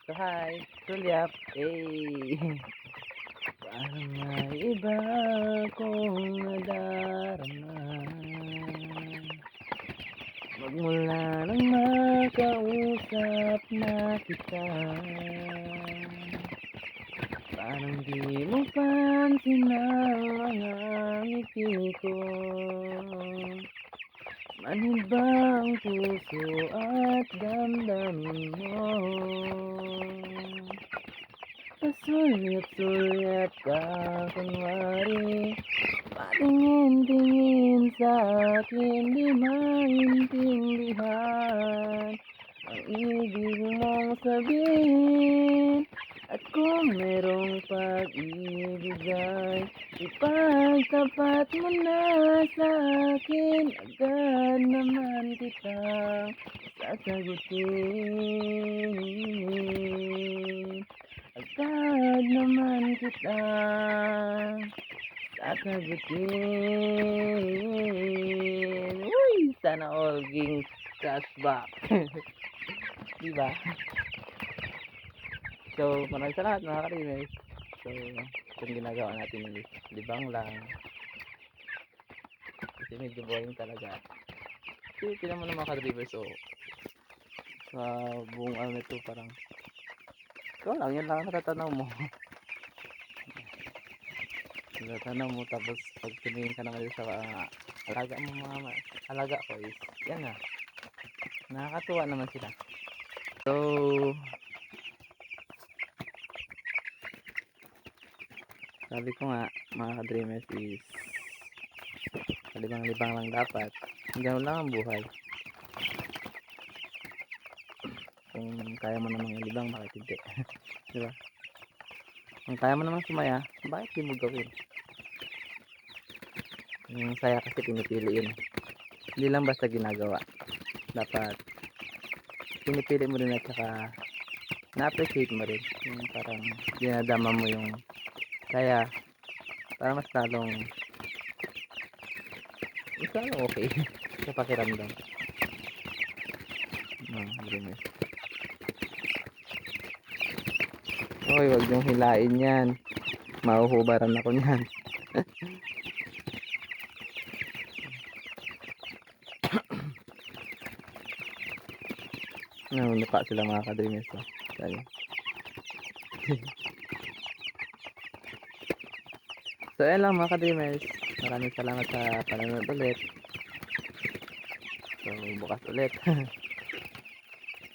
So hi, Sulyap. Eh, parang may iba kong nadarama. Magmula nang makausap na kita, parang di mo pansin ang mga ngiti ko. Manhid ba ang puso at damdamin mo? Pasulyap-sulyap ka kunwari, patingin-tingin sa'kin, di maintindihan ang ibig mong sabihin. At kung merong pag-ibig ay ipagtapat mo na sa'kin, agad naman kitang sasagutin. Agad naman kitang sasagutin. Uy! Sana all ging cashback. Diba? So, maraming salamat mga ka-remix. So, itong ginagawa natin is libang lang. Kasi medyo boring talaga. Kasi tinan mo naman ka-drivers, so sa buong ano nito parang ikaw lang, yan lang ang natatanaw mo. Natatanaw mo, tapos pag tumingin ka naman sa alaga mo, mga alaga ko is yan na, nakakatuwa naman sila. So, sabi ko nga mga ka-dreamers is libang-libang lang dapat. Ganun lang ang buhay. Kung kaya mo namang ilibang, bakit hindi? Diba? Kung kaya mo namang sumaya, bakit di mo gawin? Yung saya kasi pinipili yun. Hindi lang basta ginagawa. Dapat pinipili mo rin at saka na-appreciate mo rin. Yung parang dinadama mo yung saya para mas lalong okay sa pakiramdam. Dreamers. Oy, wag niyong hilain yan. Mahuhubaran ako niyan. Nanunuka sila mga ka-dreamers. So ayan lang mga ka-dreamers. Maraming salamat sa panonood ulit. So bukas ulit.